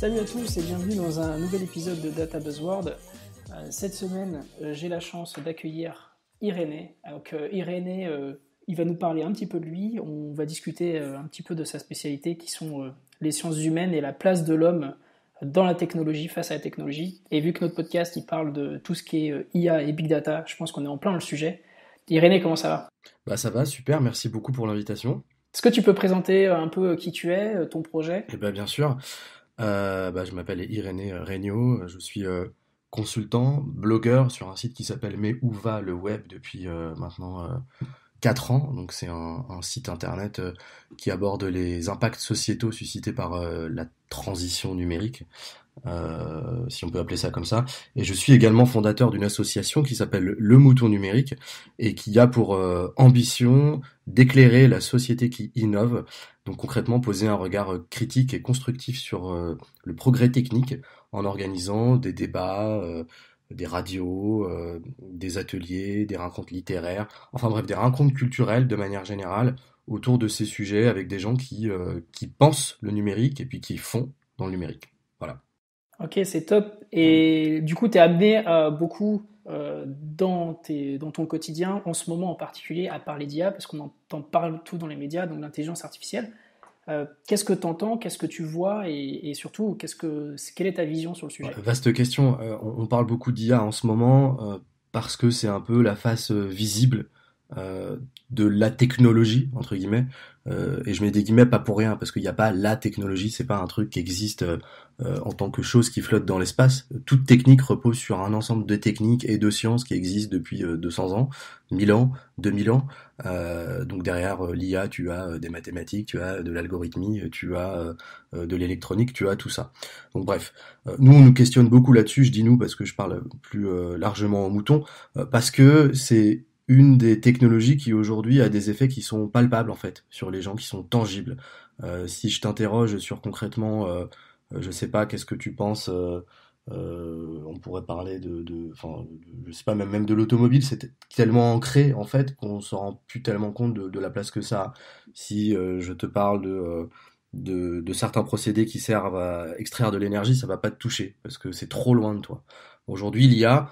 Salut à tous et bienvenue dans un nouvel épisode de Data Buzzword. Cette semaine, j'ai la chance d'accueillir Irénée. Donc Irénée, il va nous parler un petit peu de lui. On va discuter un petit peu de sa spécialité qui sont les sciences humaines et la place de l'homme dans la technologie, face à la technologie. Et vu que notre podcast, il parle de tout ce qui est IA et Big Data, je pense qu'on est en plein dans le sujet. Irénée, comment ça va ? Ça va, super, merci beaucoup pour l'invitation. Est-ce que tu peux présenter un peu qui tu es, ton projet ? Bien sûr, je m'appelle Irénée Regnault, je suis consultant, blogueur sur un site qui s'appelle Mais où va le web depuis maintenant 4 ans. Donc c'est un site internet qui aborde les impacts sociétaux suscités par la transition numérique, si on peut appeler ça comme ça. Et je suis également fondateur d'une association qui s'appelle Le Mouton Numérique et qui a pour ambition d'éclairer la société qui innove. Donc concrètement poser un regard critique et constructif sur le progrès technique en organisant des débats, des radios, des ateliers, des rencontres littéraires, enfin bref, des rencontres culturelles de manière générale autour de ces sujets avec des gens qui pensent le numérique et puis qui font dans le numérique. Voilà. Ok, c'est top. Et du coup, tu es amené beaucoup dans ton quotidien, en ce moment en particulier, à parler d'IA, parce qu'on en parle tout dans les médias, donc l'intelligence artificielle. Qu'est-ce que tu entends, qu'est-ce que tu vois, et surtout, quelle est ta vision sur le sujet ? Vaste question. On parle beaucoup d'IA en ce moment parce que c'est un peu la face visible euh, de la technologie, entre guillemets. Et je mets des guillemets pas pour rien, parce qu'il n'y a pas la technologie, c'est pas un truc qui existe en tant que chose qui flotte dans l'espace. Toute technique repose sur un ensemble de techniques et de sciences qui existent depuis 200 ans, 1000 ans, 2000 ans. Donc derrière l'IA, tu as des mathématiques, tu as de l'algorithmie, tu as de l'électronique, tu as tout ça. Donc bref, nous on nous questionne beaucoup là-dessus, je dis nous parce que je parle plus largement aux moutons, parce que c'est une des technologies qui aujourd'hui a des effets qui sont palpables en fait sur les gens, qui sont tangibles. Si je t'interroge sur concrètement, je sais pas, qu'est-ce que tu penses, on pourrait parler je sais pas, même de l'automobile, c'est tellement ancré en fait qu'on se rend plus tellement compte de la place que ça a. Si je te parle de certains procédés qui servent à extraire de l'énergie, ça va pas te toucher parce que c'est trop loin de toi. Aujourd'hui, l'IA,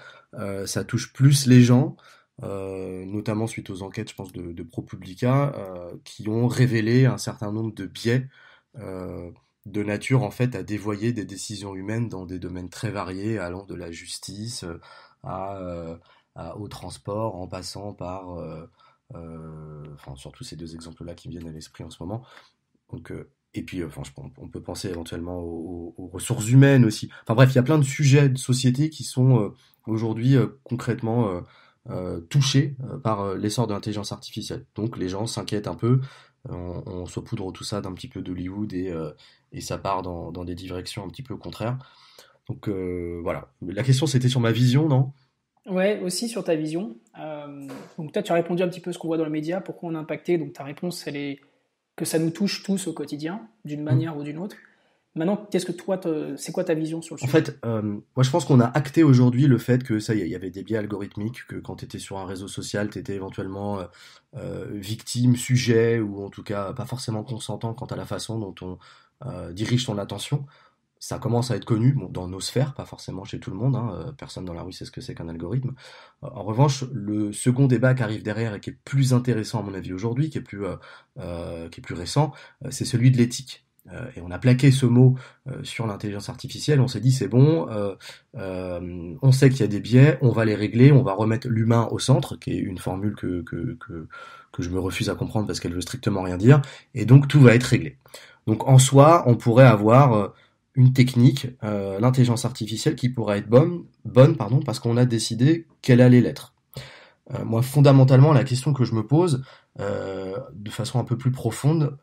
ça touche plus les gens, notamment suite aux enquêtes, je pense, de ProPublica, qui ont révélé un certain nombre de biais de nature en fait à dévoyer des décisions humaines dans des domaines très variés, allant de la justice au transport, en passant par, surtout ces deux exemples-là qui me viennent à l'esprit en ce moment. Donc, et puis, on peut penser éventuellement aux ressources humaines aussi. Enfin bref, il y a plein de sujets de société qui sont aujourd'hui concrètement touchés par l'essor de l'intelligence artificielle. Donc les gens s'inquiètent un peu, on saupoudre tout ça d'un petit peu d'Hollywood et ça part dans des directions un petit peu contraires. Donc voilà. La question c'était sur ma vision, non ? Ouais, aussi sur ta vision. Donc toi, tu as répondu un petit peu à ce qu'on voit dans les médias, pourquoi on est impacté. Donc ta réponse, elle est que ça nous touche tous au quotidien, d'une manière ou d'une autre. Maintenant, qu'est-ce que toi, c'est quoi ta vision sur le sujet ? En fait, moi je pense qu'on a acté aujourd'hui le fait que ça y est, il y avait des biais algorithmiques, que quand tu étais sur un réseau social, tu étais éventuellement victime, sujet, ou en tout cas pas forcément consentant quant à la façon dont on dirige ton attention. Ça commence à être connu, bon, dans nos sphères, pas forcément chez tout le monde, hein, personne dans la rue sait ce que c'est qu'un algorithme. En revanche, le second débat qui arrive derrière et qui est plus intéressant à mon avis aujourd'hui, qui est plus récent, c'est celui de l'éthique. Et on a plaqué ce mot sur l'intelligence artificielle, on s'est dit c'est bon, on sait qu'il y a des biais, on va les régler, on va remettre l'humain au centre, qui est une formule que je me refuse à comprendre parce qu'elle veut strictement rien dire, et donc tout va être réglé. Donc en soi, on pourrait avoir une technique, l'intelligence artificielle, qui pourrait être bonne parce qu'on a décidé qu'elle allait l'être. Moi, fondamentalement, la question que je me pose, de façon un peu plus profonde,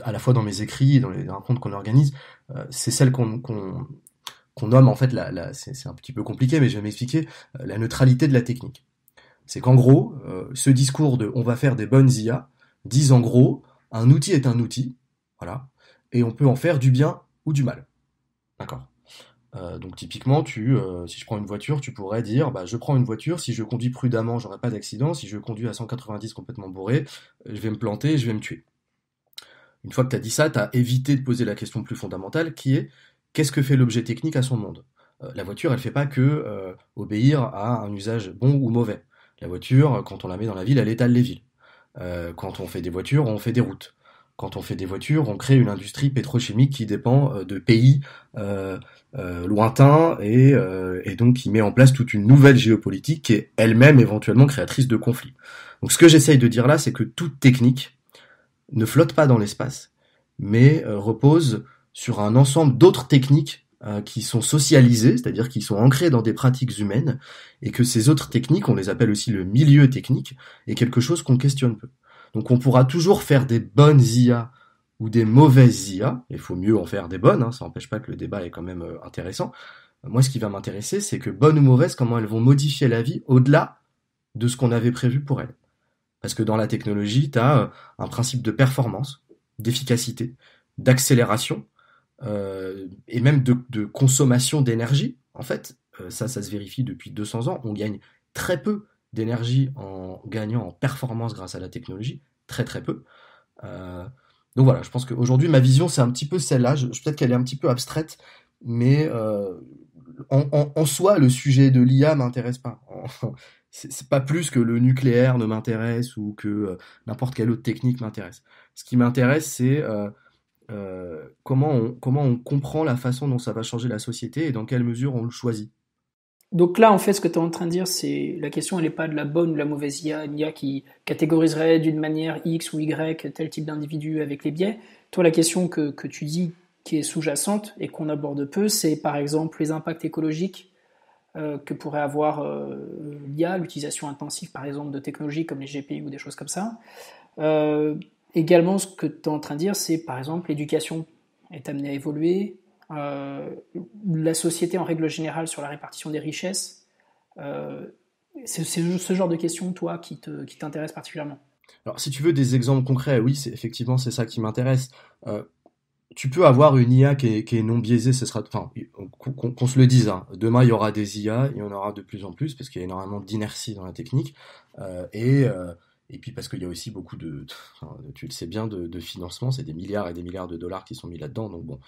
à la fois dans mes écrits et dans les rencontres qu'on organise, c'est celle qu'on nomme en fait, c'est un petit peu compliqué, mais je vais m'expliquer, la neutralité de la technique. C'est qu'en gros, ce discours de on va faire des bonnes IA disent en gros, un outil est un outil, voilà, et on peut en faire du bien ou du mal. D'accord. Donc typiquement, si je prends une voiture, tu pourrais dire, je prends une voiture, si je conduis prudemment, j'aurai pas d'accident, si je conduis à 190 complètement bourré, je vais me planter, je vais me tuer. Une fois que tu as dit ça, tu as évité de poser la question plus fondamentale qui est qu'est-ce que fait l'objet technique à son monde? La voiture, elle fait pas que obéir à un usage bon ou mauvais. La voiture, quand on la met dans la ville, elle étale les villes. Quand on fait des voitures, on fait des routes. Quand on fait des voitures, on crée une industrie pétrochimique qui dépend de pays lointains et donc qui met en place toute une nouvelle géopolitique qui est elle-même éventuellement créatrice de conflits. Donc ce que j'essaye de dire là, c'est que toute technique ne flotte pas dans l'espace, mais repose sur un ensemble d'autres techniques qui sont socialisées, c'est-à-dire qui sont ancrées dans des pratiques humaines, et que ces autres techniques, on les appelle aussi le milieu technique, est quelque chose qu'on questionne peu. Donc on pourra toujours faire des bonnes IA ou des mauvaises IA, il faut mieux en faire des bonnes, hein, ça n'empêche pas que le débat est quand même intéressant. Moi, ce qui va m'intéresser, c'est que bonnes ou mauvaises, comment elles vont modifier la vie au-delà de ce qu'on avait prévu pour elles. Parce que dans la technologie, tu as un principe de performance, d'efficacité, d'accélération, et même de consommation d'énergie. En fait, ça se vérifie depuis 200 ans. On gagne très peu d'énergie en gagnant en performance grâce à la technologie. Très très peu. Euh, donc voilà, je pense qu'aujourd'hui, ma vision, c'est un petit peu celle-là. Peut-être qu'elle est un petit peu abstraite, mais en soi, le sujet de l'IA m'intéresse pas. C'est pas plus que le nucléaire ne m'intéresse ou que n'importe quelle autre technique m'intéresse. Ce qui m'intéresse, c'est comment on comprend la façon dont ça va changer la société et dans quelle mesure on le choisit. Donc là, en fait, ce que tu es en train de dire, c'est la question, elle n'est pas de la bonne ou de la mauvaise IA, une IA qui catégoriserait d'une manière X ou Y tel type d'individu avec les biais. Toi, la question que tu dis qui est sous-jacente et qu'on aborde peu, c'est par exemple les impacts écologiques que pourrait avoir l'IA, l'utilisation intensive par exemple de technologies comme les GPU ou des choses comme ça. Euh, Également, ce que tu es en train de dire, c'est par exemple l'éducation est amenée à évoluer, euh, la société en règle générale sur la répartition des richesses. Euh, c'est ce genre de questions, toi, qui t'intéresse particulièrement. Alors, si tu veux des exemples concrets, oui, effectivement, c'est ça qui m'intéresse. Euh, Tu peux avoir une IA qui est non biaisée, ce sera, enfin, qu'on se le dise, hein. Demain il y aura des IA, il y en aura de plus en plus parce qu'il y a énormément d'inertie dans la technique et puis parce qu'il y a aussi beaucoup enfin, tu le sais bien, de financement, c'est des milliards et des milliards de dollars qui sont mis là-dedans, donc bon,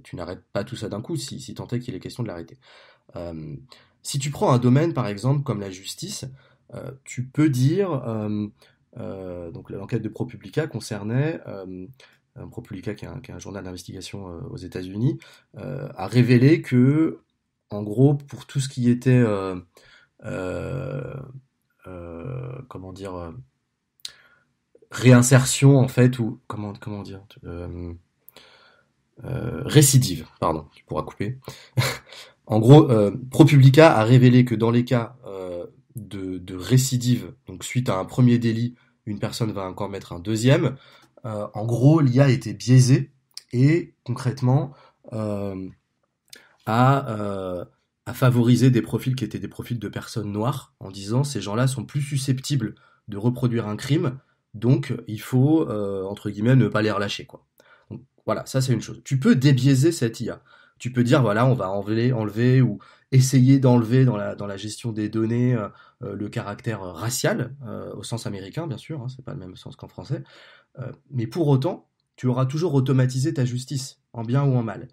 tu n'arrêtes pas tout ça d'un coup si tant est qu'il est question de l'arrêter. Euh, Si tu prends un domaine par exemple comme la justice, tu peux dire, donc l'enquête de ProPublica concernait ProPublica, qui est un journal d'investigation aux États-Unis, a révélé que, en gros, pour tout ce qui était, euh, comment dire, réinsertion en fait, ou comment dire, récidive, pardon, tu pourras couper. En gros, ProPublica a révélé que dans les cas de récidive, donc suite à un premier délit, une personne va encore mettre un deuxième. En gros, l'IA était biaisée et concrètement euh, a, euh, a favorisé des profils qui étaient des profils de personnes noires en disant ces gens-là sont plus susceptibles de reproduire un crime, donc il faut entre guillemets ne pas les relâcher quoi. Donc, voilà, ça c'est une chose. Tu peux débiaiser cette IA. Tu peux dire voilà, on va enlever ou essayer d'enlever dans la gestion des données le caractère racial au sens américain bien sûr, hein, c'est pas le même sens qu'en français. Mais pour autant, tu auras toujours automatisé ta justice, en bien ou en mal.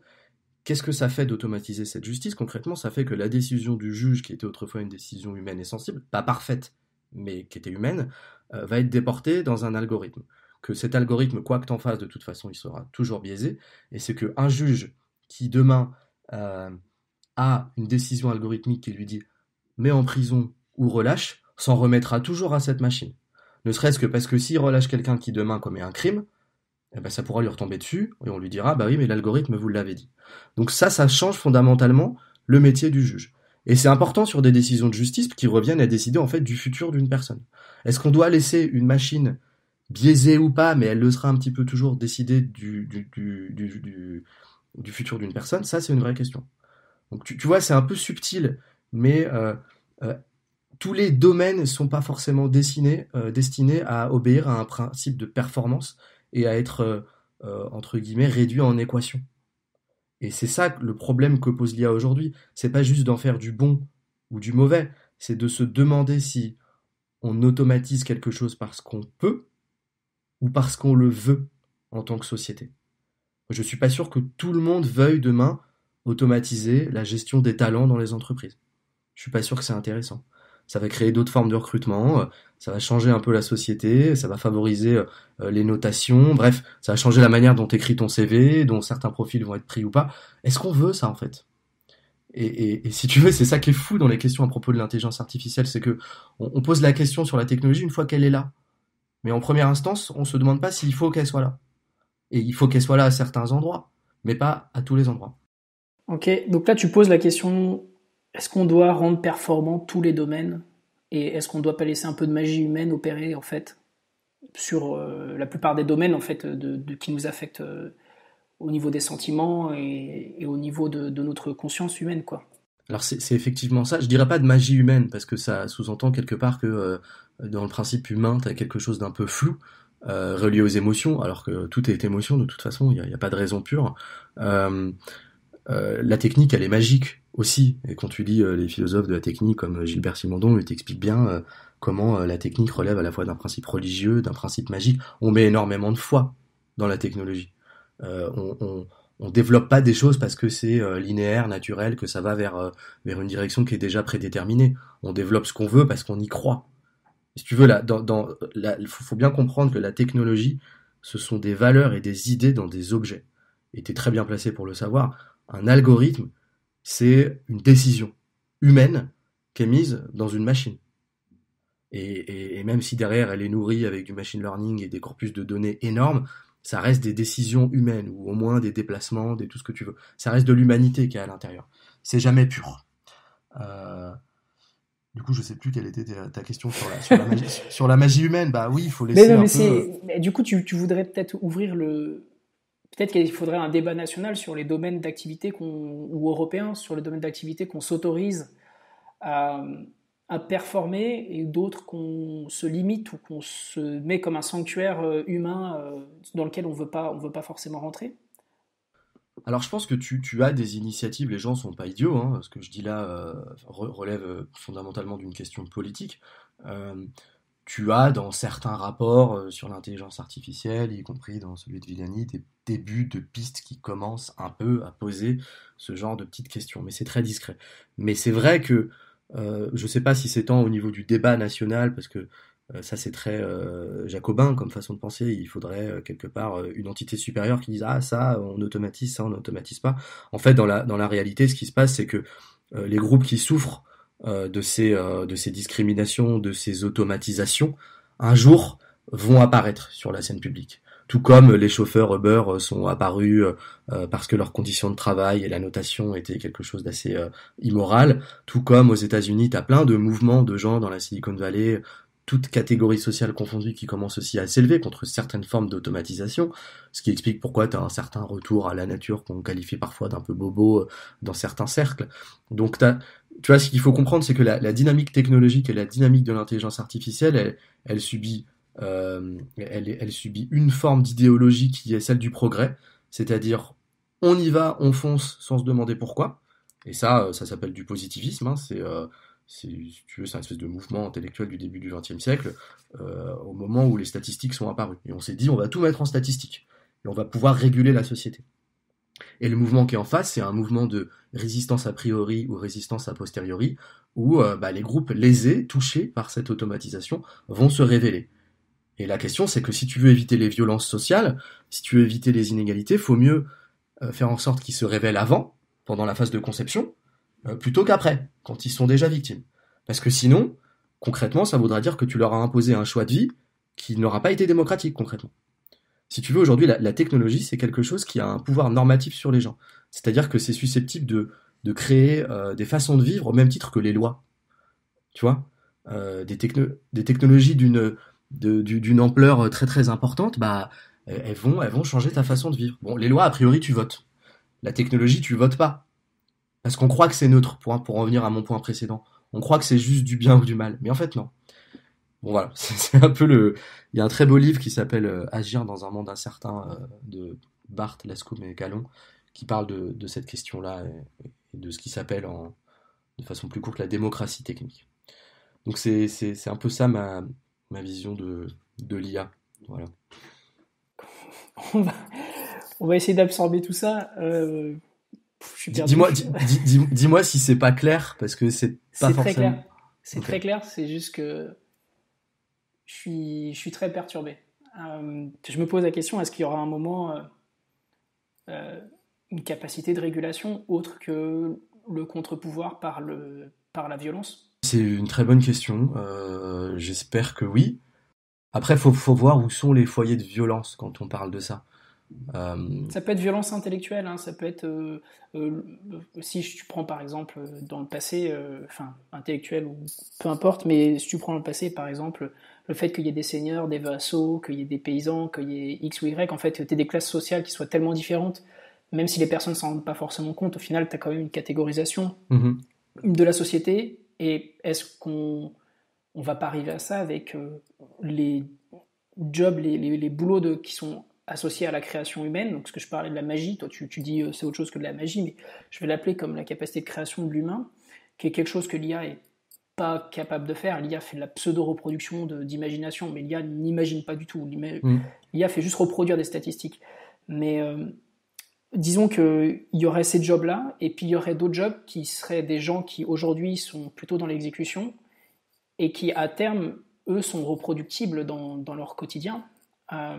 Qu'est-ce que ça fait d'automatiser cette justice? Concrètement, ça fait que la décision du juge, qui était autrefois une décision humaine et sensible, pas parfaite, mais qui était humaine, va être déportée dans un algorithme. Que cet algorithme, quoi que t'en fasses, de toute façon, il sera toujours biaisé. Et c'est qu'un juge qui demain euh, a une décision algorithmique qui lui dit mets en prison ou relâche, s'en remettra toujours à cette machine. Ne serait-ce que parce que s'il relâche quelqu'un qui demain commet un crime, eh ben ça pourra lui retomber dessus et on lui dira bah oui mais l'algorithme vous l'avait dit. Donc ça change fondamentalement le métier du juge. Et c'est important sur des décisions de justice qui reviennent à décider en fait du futur d'une personne. Est-ce qu'on doit laisser une machine biaisée ou pas, mais elle le sera un petit peu toujours décider du futur d'une personne? Ça c'est une vraie question. Donc tu vois c'est un peu subtil, mais euh, tous les domaines ne sont pas forcément destinés à obéir à un principe de performance et à être, entre guillemets, réduit en équation. Et c'est ça le problème que pose l'IA aujourd'hui. C'est pas juste d'en faire du bon ou du mauvais, c'est de se demander si on automatise quelque chose parce qu'on peut ou parce qu'on le veut en tant que société. Je suis pas sûr que tout le monde veuille demain automatiser la gestion des talents dans les entreprises. Je suis pas sûr que c'est intéressant. Ça va créer d'autres formes de recrutement, ça va changer un peu la société, ça va favoriser les notations, bref, ça va changer la manière dont tu écris ton CV, dont certains profils vont être pris ou pas. Est-ce qu'on veut ça en fait? Et si tu veux, c'est ça qui est fou dans les questions à propos de l'intelligence artificielle, c'est que on pose la question sur la technologie une fois qu'elle est là. Mais en première instance, on se demande pas s'il faut qu'elle soit là. Et il faut qu'elle soit là à certains endroits, mais pas à tous les endroits. Ok, donc là tu poses la question, est-ce qu'on doit rendre performant tous les domaines et est-ce qu'on doit pas laisser un peu de magie humaine opérer en fait sur la plupart des domaines en fait qui nous affectent au niveau des sentiments et au niveau de notre conscience humaine quoi. Alors c'est effectivement ça. Je dirais pas de magie humaine parce que ça sous-entend quelque part que dans le principe humain, tu as quelque chose d'un peu flou relié aux émotions, alors que tout est émotion de toute façon. Il y a pas de raison pure. Euh, la technique, elle est magique aussi. Et quand tu lis les philosophes de la technique comme Gilbert Simondon, il t'explique bien comment la technique relève à la fois d'un principe religieux, d'un principe magique. On met énormément de foi dans la technologie. On développe pas des choses parce que c'est linéaire, naturel, que ça va vers une direction qui est déjà prédéterminée. On développe ce qu'on veut parce qu'on y croit. Si tu veux, là, faut bien comprendre que la technologie, ce sont des valeurs et des idées dans des objets. Et t'es très bien placé pour le savoir. Un algorithme, c'est une décision humaine qui est mise dans une machine. Et même si derrière elle est nourrie avec du machine learning et des corpus de données énormes, ça reste des décisions humaines, ou au moins des déplacements, tout ce que tu veux. Ça reste de l'humanité qui est à l'intérieur. C'est jamais pur. Euh, du coup, je sais plus quelle était ta question sur la magie humaine. Bah oui, il faut Mais laisser non, un mais peu. du coup tu voudrais peut-être ouvrir le peut-être qu'il faudrait un débat national sur les domaines d'activité ou européen sur les domaines d'activité qu'on s'autorise à, à performer et d'autres qu'on se limite ou qu'on se met comme un sanctuaire humain dans lequel on veut pas forcément rentrer. Alors je pense que tu as des initiatives, les gens sont pas idiots, hein, ce que je dis là relève fondamentalement d'une question politique. Euh, Tu as dans certains rapports sur l'intelligence artificielle, y compris dans celui de Villani, des débuts de pistes qui commencent un peu à poser ce genre de petites questions, mais c'est très discret. Mais c'est vrai que je ne sais pas si c'est tant au niveau du débat national, parce que ça c'est très jacobin comme façon de penser, il faudrait quelque part une entité supérieure qui dise ah ça on n'automatise pas. En fait dans la réalité ce qui se passe c'est que les groupes qui souffrent de ces discriminations, de ces automatisations, un jour vont apparaître sur la scène publique. Tout comme les chauffeurs Uber sont apparus parce que leurs conditions de travail et la notation étaient quelque chose d'assez immoral, tout comme aux États-Unis, tu as plein de mouvements de gens dans la Silicon Valley, toutes catégories sociales confondues, qui commencent aussi à s'élever contre certaines formes d'automatisation, ce qui explique pourquoi tu as un certain retour à la nature qu'on qualifie parfois d'un peu bobo dans certains cercles. Donc tu vois, ce qu'il faut comprendre, c'est que la dynamique technologique et la dynamique de l'intelligence artificielle, elle subit, elle subit une forme d'idéologie qui est celle du progrès, c'est-à-dire on y va, on fonce sans se demander pourquoi. Et ça s'appelle du positivisme. Hein, si tu veux, c'est un espèce de mouvement intellectuel du début du XXe siècle, au moment où les statistiques sont apparues. Et on s'est dit, on va tout mettre en statistique, et on va pouvoir réguler la société. Et le mouvement qui est en face, c'est un mouvement de résistance a priori ou résistance a posteriori, où les groupes lésés, touchés par cette automatisation, vont se révéler. Et la question, c'est que si tu veux éviter les violences sociales, si tu veux éviter les inégalités, faut mieux faire en sorte qu'ils se révèlent avant, pendant la phase de conception, plutôt qu'après, quand ils sont déjà victimes. Parce que sinon, concrètement, ça voudra dire que tu leur as imposé un choix de vie qui n'aura pas été démocratique, concrètement. Si tu veux, aujourd'hui, la technologie, c'est quelque chose qui a un pouvoir normatif sur les gens. C'est-à-dire que c'est susceptible de créer des façons de vivre au même titre que les lois. Tu vois des technologies d'une ampleur très très importante, bah, elles vont changer ta façon de vivre. Bon, les lois, a priori, tu votes. La technologie, tu votes pas. Parce qu'on croit que c'est neutre, pour en venir à mon point précédent. On croit que c'est juste du bien ou du mal. Mais en fait, non. Bon voilà, c'est un peu le. Il y a un très beau livre qui s'appelle Agir dans un monde incertain de Barthes, Lascaux et Calon, qui parle de cette question-là et de ce qui s'appelle de façon plus courte la démocratie technique. Donc c'est un peu ça ma vision de l'IA. Voilà. On va, on va essayer d'absorber tout ça. Je suis perdu. Dis-moi si c'est pas clair, parce que c'est pas C'est très forcément. clair. C'est Ok. très clair. C'est juste que je suis très perturbé. Je me pose la question, est-ce qu'il y aura un moment, euh, une capacité de régulation autre que le contre-pouvoir par la violence? C'est une très bonne question. J'espère que oui. Après, faut voir où sont les foyers de violence quand on parle de ça. Euh, Ça peut être violence intellectuelle, hein, ça peut être, euh, si tu prends par exemple dans le passé, enfin intellectuel ou peu importe, mais si tu prends le passé par exemple, le fait qu'il y ait des seigneurs, des vassaux, qu'il y ait des paysans, qu'il y ait X ou Y, en fait, tu aies des classes sociales qui soient tellement différentes, même si les personnes ne s'en rendent pas forcément compte, au final, tu as quand même une catégorisation mhm. de la société, et est-ce qu'on on va pas arriver à ça avec les jobs, les boulots qui sont associés à la création humaine, donc ce que je parlais de la magie, toi tu dis c'est autre chose que de la magie, mais je vais l'appeler comme la capacité de création de l'humain, qui est quelque chose que l'IA est pas capable de faire. L'IA fait de la pseudo-reproduction d'imagination, mais l'IA n'imagine pas du tout. Mhm. L'IA fait juste reproduire des statistiques. Mais disons qu'il y aurait ces jobs-là, et puis il y aurait d'autres jobs qui seraient des gens qui aujourd'hui sont plutôt dans l'exécution, et qui à terme, eux, sont reproductibles dans leur quotidien. Euh,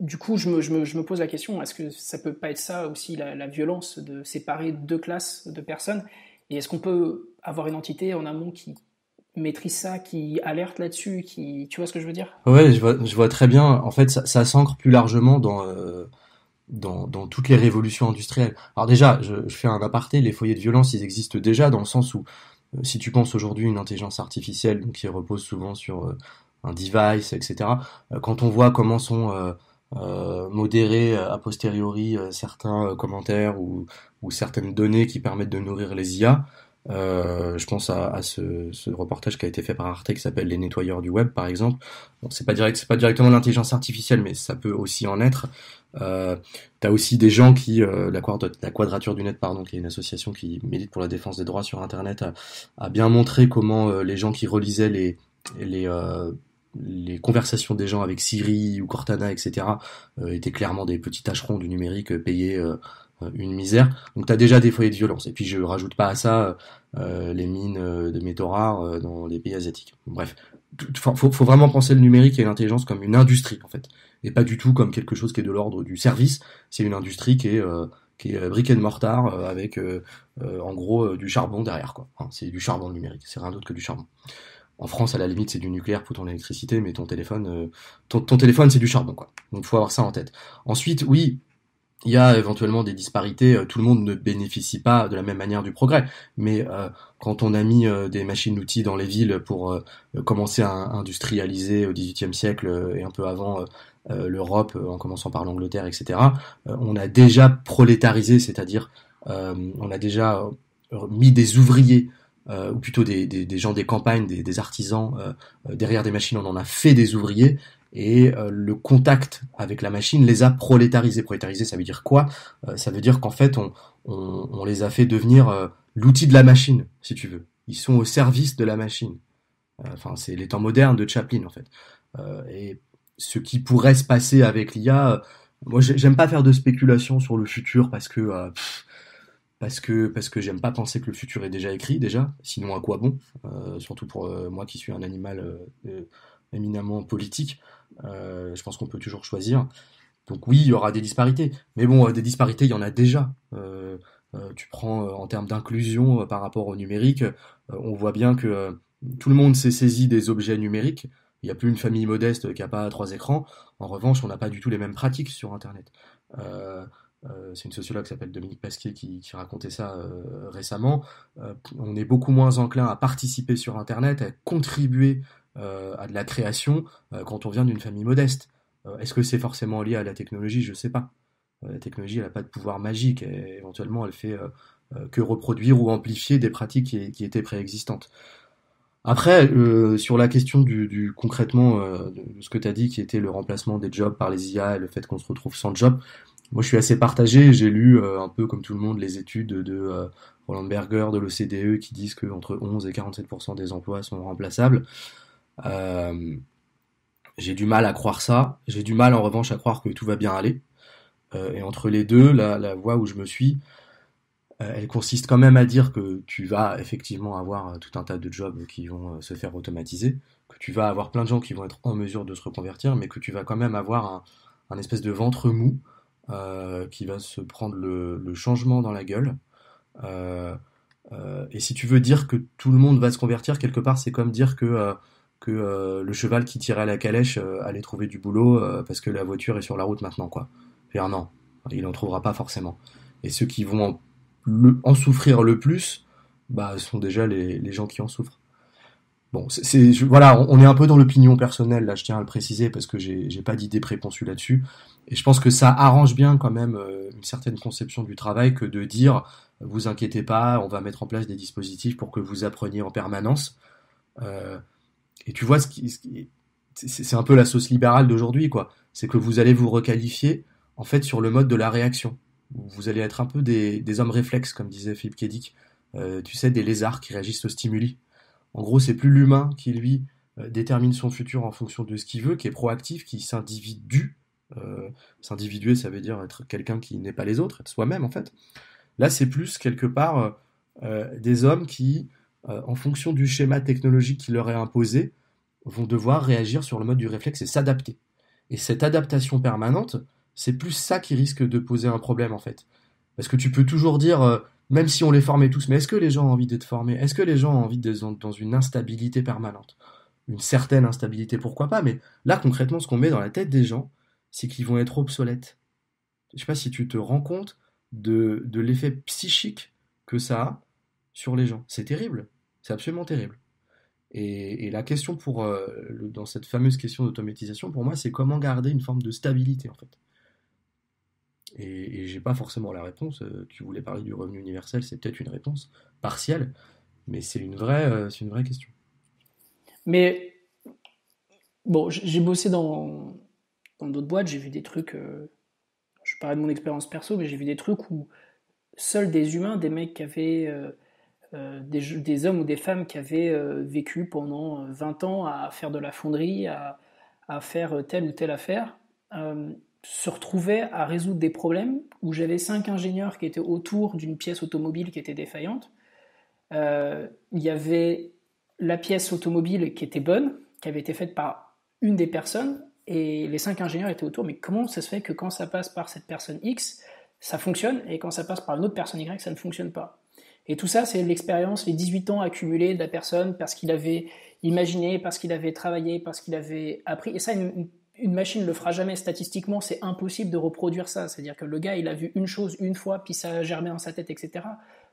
du coup, je me pose la question, est-ce que ça peut pas être ça aussi la violence de séparer deux classes de personnes? Et est-ce qu'on peut avoir une entité en amont qui maîtrise ça, qui alerte là-dessus, qui, tu vois ce que je veux dire? Ouais, je vois très bien. En fait, ça s'ancre plus largement dans toutes les révolutions industrielles. Alors déjà, je fais un aparté, les foyers de violence, ils existent déjà dans le sens où, si tu penses aujourd'hui une intelligence artificielle donc, qui repose souvent sur un device, etc., quand on voit comment sont modérés a posteriori certains commentaires ou certaines données qui permettent de nourrir les IA, je pense à ce reportage qui a été fait par Arte qui s'appelle Les nettoyeurs du web, par exemple. Bon, c'est pas directement l'intelligence artificielle, mais ça peut aussi en être. T'as aussi des gens qui, la Quadrature du Net, pardon, qui est une association qui milite pour la défense des droits sur Internet, a bien montré comment les gens qui relisaient les, euh, les conversations des gens avec Siri ou Cortana, etc., étaient clairement des petits tâcherons du numérique payés une misère. Donc t'as déjà des foyers de violence. Et puis je rajoute pas à ça les mines de métaux rares dans les pays asiatiques. Bref, faut vraiment penser le numérique et l'intelligence comme une industrie en fait, et pas du tout comme quelque chose qui est de l'ordre du service. C'est une industrie qui est brick and mortar avec en gros du charbon derrière quoi. Hein, c'est du charbon le numérique, c'est rien d'autre que du charbon. En France, à la limite, c'est du nucléaire pour ton électricité, mais ton téléphone, c'est du charbon, quoi. Donc, faut avoir ça en tête. Ensuite, oui, il y a éventuellement des disparités. Tout le monde ne bénéficie pas de la même manière du progrès. Mais quand on a mis des machines-outils dans les villes pour commencer à industrialiser au XVIIIe siècle et un peu avant l'Europe, en commençant par l'Angleterre, etc., on a déjà prolétarisé, c'est-à-dire on a déjà mis des ouvriers ou plutôt des gens des campagnes, des artisans derrière des machines. On en a fait des ouvriers et le contact avec la machine les a prolétarisés. Prolétarisés, ça veut dire quoi? Ça veut dire qu'en fait, on les a fait devenir l'outil de la machine, si tu veux. Ils sont au service de la machine. Enfin, c'est les temps modernes de Chaplin, en fait. Et ce qui pourrait se passer avec l'IA, moi, j'aime pas faire de spéculation sur le futur parce que j'aime pas penser que le futur est déjà écrit, déjà. Sinon, à quoi bon? Surtout pour moi qui suis un animal éminemment politique. Je pense qu'on peut toujours choisir. Donc oui, il y aura des disparités. Mais bon, des disparités, il y en a déjà. Tu prends en termes d'inclusion par rapport au numérique, on voit bien que tout le monde s'est saisi des objets numériques. Il n'y a plus une famille modeste qui n'a pas trois écrans. En revanche, on n'a pas du tout les mêmes pratiques sur Internet. Euh, c'est une sociologue qui s'appelle Dominique Pasquier qui racontait ça récemment. On est beaucoup moins enclin à participer sur Internet, à contribuer à de la création quand on vient d'une famille modeste. Est-ce que c'est forcément lié à la technologie? Je sais pas. La technologie, elle n'a pas de pouvoir magique. Et éventuellement, elle fait que reproduire ou amplifier des pratiques qui étaient préexistantes. Après, sur la question concrètement de ce que tu as dit, qui était le remplacement des jobs par les IA et le fait qu'on se retrouve sans job, moi je suis assez partagé. J'ai lu un peu comme tout le monde les études de Roland Berger de l'OCDE qui disent que entre 11 et 47% des emplois sont remplaçables. Euh, j'ai du mal à croire ça. J'ai du mal en revanche à croire que tout va bien aller. Et entre les deux, la voie où je me suis, elle consiste quand même à dire que tu vas effectivement avoir tout un tas de jobs qui vont se faire automatiser, que tu vas avoir plein de gens qui vont être en mesure de se reconvertir, mais que tu vas quand même avoir un espèce de ventre mou qui va se prendre le changement dans la gueule. Euh, et si tu veux dire que tout le monde va se convertir, quelque part, c'est comme dire que le cheval qui tirait à la calèche allait trouver du boulot parce que la voiture est sur la route maintenant, quoi. C'est-à-dire, non, il en trouvera pas forcément. Et ceux qui vont en souffrir le plus, bah, sont déjà les gens qui en souffrent. Bon, voilà, on est un peu dans l'opinion personnelle, là, je tiens à le préciser, parce que j'ai pas d'idée préconçue là-dessus. Et je pense que ça arrange bien quand même une certaine conception du travail que de dire, vous inquiétez pas, on va mettre en place des dispositifs pour que vous appreniez en permanence. Euh, et tu vois, c'est un peu la sauce libérale d'aujourd'hui, quoi. C'est que vous allez vous requalifier, en fait, sur le mode de la réaction. Vous allez être un peu des hommes réflexes, comme disait Philippe Kédic. Tu sais, des lézards qui réagissent aux stimuli. En gros, c'est plus l'humain qui, lui, détermine son futur en fonction de ce qu'il veut, qui est proactif, qui s'individue. S'individuer, ça veut dire être quelqu'un qui n'est pas les autres, être soi-même, en fait. Là, c'est plus, quelque part, des hommes qui, en fonction du schéma technologique qui leur est imposé, vont devoir réagir sur le mode du réflexe et s'adapter. Et cette adaptation permanente, c'est plus ça qui risque de poser un problème, en fait. Parce que tu peux toujours dire, même si on les formait tous, mais est-ce que les gens ont envie d'être formés? Est-ce que les gens ont envie d'être dans une instabilité permanente? Une certaine instabilité, pourquoi pas, mais là, concrètement, ce qu'on met dans la tête des gens, c'est qu'ils vont être obsolètes. Je sais pas si tu te rends compte de l'effet psychique que ça a sur les gens. C'est terrible. C'est absolument terrible. Et la question dans cette fameuse question d'automatisation, pour moi, c'est comment garder une forme de stabilité, en fait. Et j'ai pas forcément la réponse. Tu voulais parler du revenu universel, c'est peut-être une réponse partielle, mais c'est une vraie question. Mais bon, j'ai bossé dans d'autres boîtes, j'ai vu des trucs, je parlais de mon expérience perso, mais j'ai vu des trucs où seuls des humains, des mecs qui avaient, des hommes ou des femmes qui avaient vécu pendant 20 ans à faire de la fonderie, à faire telle ou telle affaire, euh, se retrouvaient à résoudre des problèmes où j'avais 5 ingénieurs qui étaient autour d'une pièce automobile qui était défaillante. Il y avait la pièce automobile qui était bonne, qui avait été faite par une des personnes, et les 5 ingénieurs étaient autour. Mais comment ça se fait que quand ça passe par cette personne X, ça fonctionne, et quand ça passe par une autre personne Y, ça ne fonctionne pas? Et tout ça, c'est l'expérience, les 18 ans accumulés de la personne, parce qu'il avait imaginé, parce qu'il avait travaillé, parce qu'il avait appris. Et ça, une machine ne le fera jamais statistiquement, c'est impossible de reproduire ça. C'est-à-dire que le gars, il a vu une chose une fois, puis ça a germé dans sa tête, etc.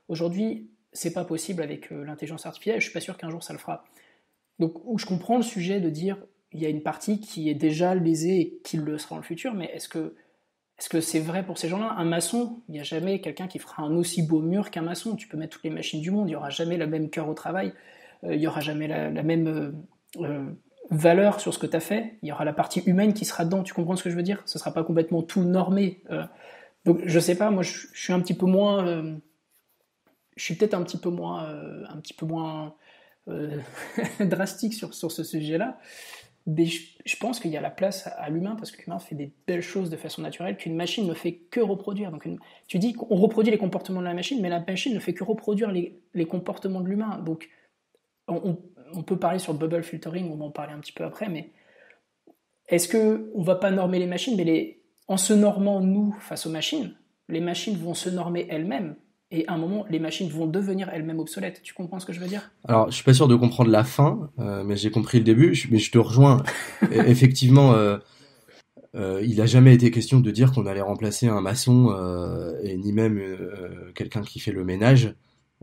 Aujourd'hui, c'est pas possible avec l'intelligence artificielle, et je suis pas sûr qu'un jour ça le fera. Donc, je comprends le sujet de dire il y a une partie qui est déjà lésée et qui le sera dans le futur, mais est-ce que c'est vrai pour ces gens-là? Un maçon, il n'y a jamais quelqu'un qui fera un aussi beau mur qu'un maçon. Tu peux mettre toutes les machines du monde, il n'y aura jamais le même cœur au travail, il n'y aura jamais la même valeur sur ce que tu as fait. Il y aura la partie humaine qui sera dedans. Tu comprends ce que je veux dire? Ce ne sera pas complètement tout normé. Donc je sais pas, moi je suis un petit peu moins... je suis peut-être un petit peu moins drastique sur ce sujet-là. Mais je pense qu'il y a la place à l'humain parce que l'humain fait des belles choses de façon naturelle qu'une machine ne fait que reproduire. Donc tu dis qu'on reproduit les comportements de la machine, mais la machine ne fait que reproduire les comportements de l'humain. Donc on peut parler sur bubble filtering, on va en parler un petit peu après, mais est-ce qu'on ne va pas normer les machines, mais en se normant nous face aux machines, les machines vont se normer elles-mêmes. Et à un moment, les machines vont devenir elles-mêmes obsolètes. Tu comprends ce que je veux dire? Alors, je suis pas sûr de comprendre la fin, mais j'ai compris le début. Mais je te rejoins. Effectivement, il a jamais été question de dire qu'on allait remplacer un maçon et ni même quelqu'un qui fait le ménage.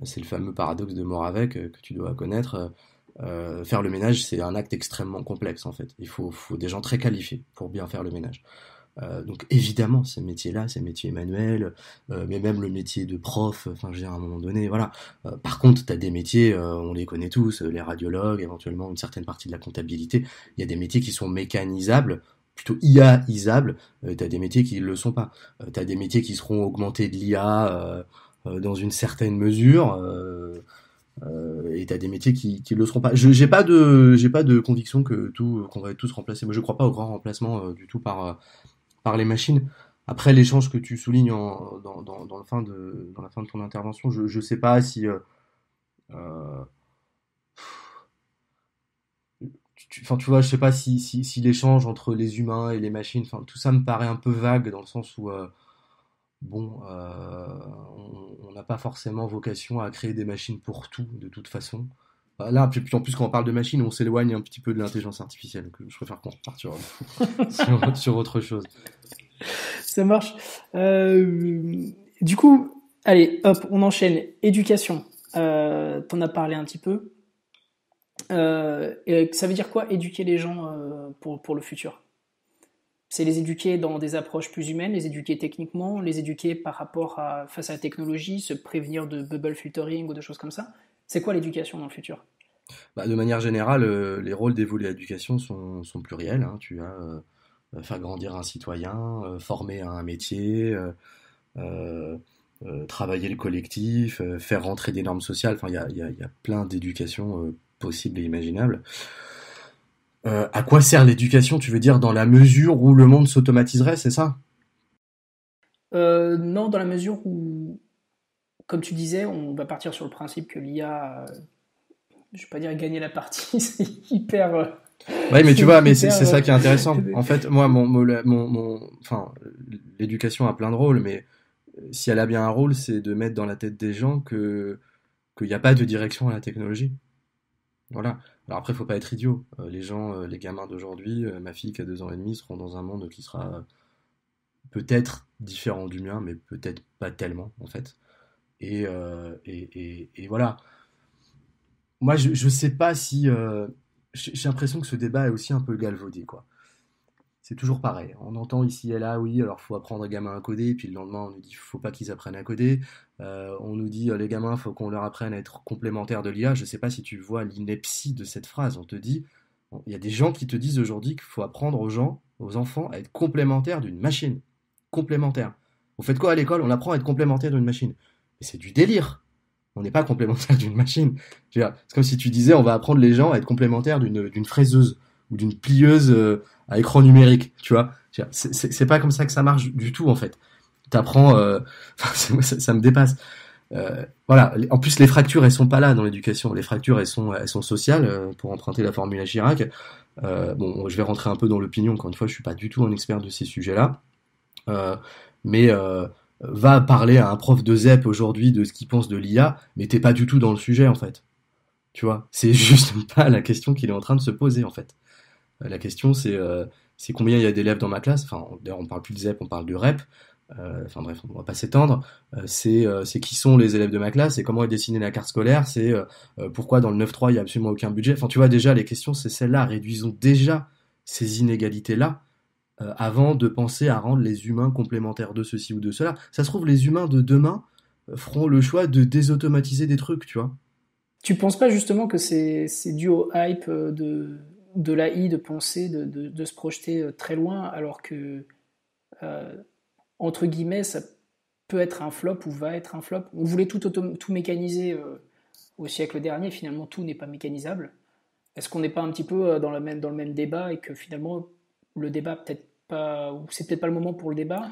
C'est le fameux paradoxe de Moravec que tu dois connaître. Faire le ménage, c'est un acte extrêmement complexe en fait. Il faut des gens très qualifiés pour bien faire le ménage. Donc évidemment, ces métiers-là, ces métiers manuels, mais même le métier de prof, enfin je veux dire à un moment donné, voilà. Par contre, tu as des métiers, on les connaît tous, les radiologues, éventuellement une certaine partie de la comptabilité. Il y a des métiers qui sont mécanisables, plutôt IA-isables, tu as des métiers qui ne le sont pas. Tu as des métiers qui seront augmentés de l'IA dans une certaine mesure. Et t'as des métiers qui le seront pas. J'ai pas de conviction qu'on va être tous remplacés. Moi, je crois pas au grand remplacement du tout par les machines. Après l'échange que tu soulignes dans la fin de ton intervention, je sais pas si euh, enfin, tu vois, je sais pas si l'échange entre les humains et les machines, enfin, tout ça me paraît un peu vague dans le sens où, bon, on n'a pas forcément vocation à créer des machines pour tout, de toute façon. Là, puis en plus, quand on parle de machines, on s'éloigne un petit peu de l'intelligence artificielle. Donc, je préfère qu'on reparte sur autre chose. Ça marche. Du coup, allez, hop, on enchaîne. Éducation. T'en as parlé un petit peu. Et ça veut dire quoi éduquer les gens pour le futur? C'est les éduquer dans des approches plus humaines, les éduquer techniquement, les éduquer par rapport à face à la technologie, se prévenir de bubble filtering ou de choses comme ça. C'est quoi l'éducation dans le futur? Bah, de manière générale, les rôles dévolus à l'éducation sont pluriels, hein. Tu as faire grandir un citoyen, former à un métier, euh, travailler le collectif, faire rentrer des normes sociales. Enfin, il y a plein d'éducations possibles et imaginables. À quoi sert l'éducation, tu veux dire, dans la mesure où le monde s'automatiserait, c'est ça? Non, dans la mesure où, comme tu disais, on va partir sur le principe que l'IA, je vais pas dire gagner la partie, c'est hyper, Oui, mais tu c'est vois, mais c'est hyper. c'est ça qui est intéressant. En fait, moi, enfin, l'éducation a plein de rôles, mais si elle a bien un rôle, c'est de mettre dans la tête des gens que qu'il n'y a pas de direction à la technologie. Voilà. Alors après, faut pas être idiot. Les gens, les gamins d'aujourd'hui, ma fille qui a 2 ans et demi, seront dans un monde qui sera peut-être différent du mien, mais peut-être pas tellement, en fait. Et voilà. Moi, je sais pas si. J'ai l'impression que ce débat est aussi un peu galvaudé, quoi. C'est toujours pareil. On entend ici et là, oui, alors faut apprendre aux gamins à coder, puis le lendemain on nous dit faut pas qu'ils apprennent à coder. On nous dit les gamins, faut qu'on leur apprenne à être complémentaires de l'IA. Je sais pas si tu vois l'ineptie de cette phrase. On te dit, il y a des gens qui te disent aujourd'hui qu'il faut apprendre aux gens, aux enfants, à être complémentaires d'une machine. Complémentaire. Vous faites quoi à l'école? On apprend à être complémentaire d'une machine. Mais c'est du délire. On n'est pas complémentaire d'une machine. C'est comme si tu disais on va apprendre les gens à être complémentaires d'une fraiseuse ou d'une plieuse à écran numérique, tu vois. C'est pas comme ça que ça marche du tout en fait. T'apprends, ça me dépasse. Voilà. En plus, les fractures, elles sont pas là dans l'éducation. Les fractures, elles sont sociales, pour emprunter la formule à Chirac. Bon, je vais rentrer un peu dans l'opinion. Encore une fois, je suis pas du tout un expert de ces sujets-là. Euh, mais va parler à un prof de ZEP aujourd'hui de ce qu'il pense de l'IA, mais t'es pas du tout dans le sujet en fait. Tu vois, c'est juste pas la question qu'il est en train de se poser en fait. La question c'est combien il y a d'élèves dans ma classe. Enfin, d'ailleurs on parle plus de ZEP, on parle de REP. Enfin bref, on va pas s'étendre. C'est qui sont les élèves de ma classe et comment est dessinée la carte scolaire. C'est pourquoi dans le 9-3 il y a absolument aucun budget. Enfin tu vois déjà les questions c'est celles-là. Réduisons déjà ces inégalités-là avant de penser à rendre les humains complémentaires de ceci ou de cela. Ça se trouve, les humains de demain feront le choix de désautomatiser des trucs, tu vois. Tu penses pas justement que c'est dû au hype de l'AI, de penser, de se projeter très loin, alors que, euh, entre guillemets, ça peut être un flop ou va être un flop. On voulait tout mécaniser au siècle dernier, finalement tout n'est pas mécanisable. Est-ce qu'on n'est pas un petit peu dans le même débat et que finalement le débat peut-être pas, ou c'est peut-être pas le moment pour le débat?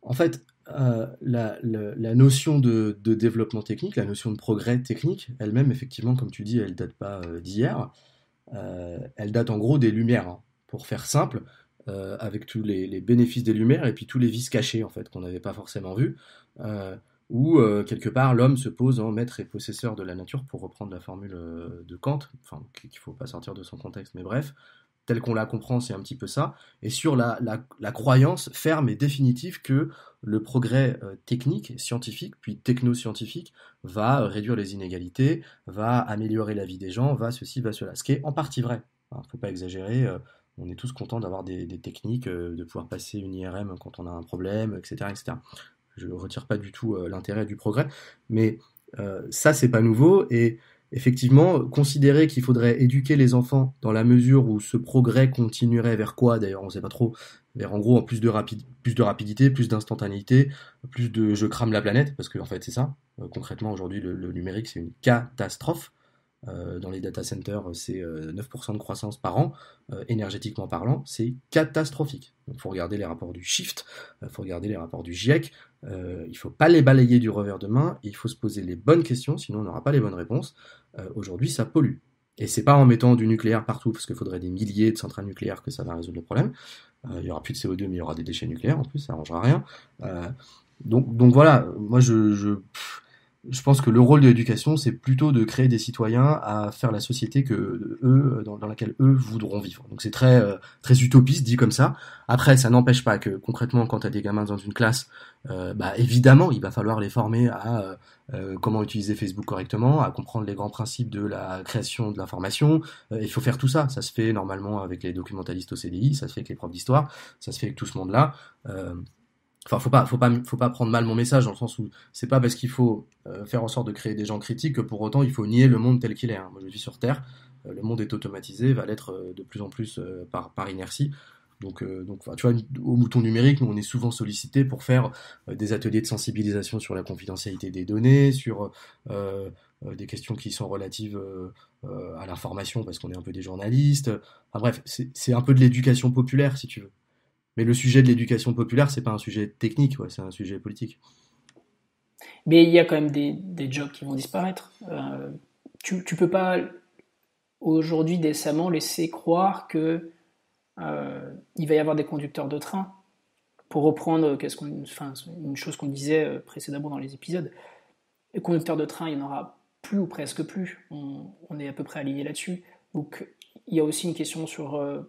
En fait, la notion de développement technique, la notion de progrès technique, elle-même, effectivement, comme tu dis, elle date pas d'hier. Elle date en gros des Lumières, hein. Pour faire simple, avec tous les bénéfices des Lumières et puis tous les vices cachés, en fait, qu'on n'avait pas forcément vus. Où, quelque part, l'homme se pose en maître et possesseur de la nature, pour reprendre la formule de Kant, enfin, qu'il ne faut pas sortir de son contexte, mais bref, tel qu'on la comprend, c'est un petit peu ça, et sur la croyance ferme et définitive que le progrès technique, scientifique, puis technoscientifique, va réduire les inégalités, va améliorer la vie des gens, va ceci, va cela. Ce qui est en partie vrai. Il ne faut pas exagérer. On est tous contents d'avoir des techniques, de pouvoir passer une IRM quand on a un problème, etc. etc. Je ne retire pas du tout l'intérêt du progrès, mais ça, c'est pas nouveau, et effectivement, considérer qu'il faudrait éduquer les enfants dans la mesure où ce progrès continuerait vers quoi, d'ailleurs, on ne sait pas trop, vers en gros plus de rapidité, plus d'instantanéité, plus de je crame la planète, parce que en fait c'est ça. Concrètement, aujourd'hui, le numérique, c'est une catastrophe. dans les data centers, c'est 9% de croissance par an, énergétiquement parlant, c'est catastrophique. Il faut regarder les rapports du Shift, il faut regarder les rapports du GIEC, il ne faut pas les balayer du revers de main, il faut se poser les bonnes questions, sinon on n'aura pas les bonnes réponses. Aujourd'hui, ça pollue. Et c'est pas en mettant du nucléaire partout, parce qu'il faudrait des milliers de centrales nucléaires que ça va résoudre le problème. Il y aura plus de CO2, mais il y aura des déchets nucléaires en plus, ça arrangera rien. Donc voilà, moi je pense que le rôle de l'éducation, c'est plutôt de créer des citoyens à faire la société que eux, dans laquelle eux voudront vivre. Donc c'est très utopiste dit comme ça. Après, ça n'empêche pas que concrètement, quand tu as des gamins dans une classe, évidemment, il va falloir les former à comment utiliser Facebook correctement, à comprendre les grands principes de la création de l'information. Il faut faire tout ça. Ça se fait normalement avec les documentalistes au CDI, ça se fait avec les profs d'histoire, ça se fait avec tout ce monde-là. Enfin, faut pas prendre mal mon message dans le sens où c'est pas parce qu'il faut faire en sorte de créer des gens critiques que pour autant il faut nier le monde tel qu'il est. Moi, je vis sur Terre, le monde est automatisé, va l'être de plus en plus par inertie. Donc, enfin, tu vois, au Mouton Numérique, nous on est souvent sollicité pour faire des ateliers de sensibilisation sur la confidentialité des données, sur des questions qui sont relatives à l'information parce qu'on est un peu des journalistes. Enfin bref, c'est un peu de l'éducation populaire si tu veux. Mais le sujet de l'éducation populaire, c'est pas un sujet technique, c'est un sujet politique. Mais il y a quand même des jobs qui vont disparaître. Tu peux pas aujourd'hui décemment laisser croire que il va y avoir des conducteurs de train. Pour reprendre une chose qu'on disait précédemment dans les épisodes, les conducteurs de train, il n'y en aura plus ou presque plus. On est à peu près aligné là-dessus. Donc il y a aussi une question sur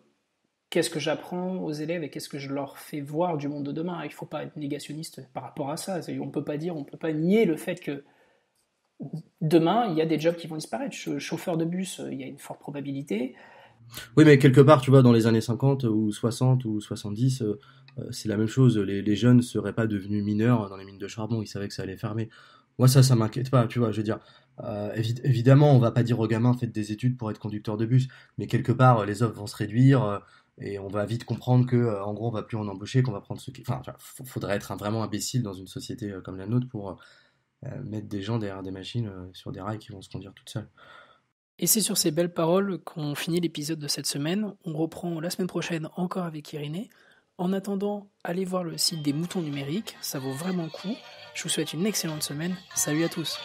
qu'est-ce que j'apprends aux élèves et qu'est-ce que je leur fais voir du monde de demain. Il ne faut pas être négationniste par rapport à ça. On ne peut pas nier le fait que demain, il y a des jobs qui vont disparaître. Chauffeur de bus, il y a une forte probabilité. Oui, mais quelque part, tu vois, dans les années 50 ou 60 ou 70, c'est la même chose. Les jeunes ne seraient pas devenus mineurs dans les mines de charbon, ils savaient que ça allait fermer. Moi, ça m'inquiète pas, tu vois, je veux dire. Évidemment, on va pas dire aux gamins, faites des études pour être conducteur de bus, mais quelque part, les offres vont se réduire. Et on va vite comprendre que, en gros, on va plus en embaucher, qu'on va prendre ceux qui. Enfin, faudrait être vraiment imbécile dans une société comme la nôtre pour mettre des gens derrière des machines sur des rails qui vont se conduire toutes seules. Et c'est sur ces belles paroles qu'on finit l'épisode de cette semaine. On reprend la semaine prochaine encore avec Irénée. En attendant, allez voir le site des Moutons Numériques, ça vaut vraiment le coup. Je vous souhaite une excellente semaine. Salut à tous.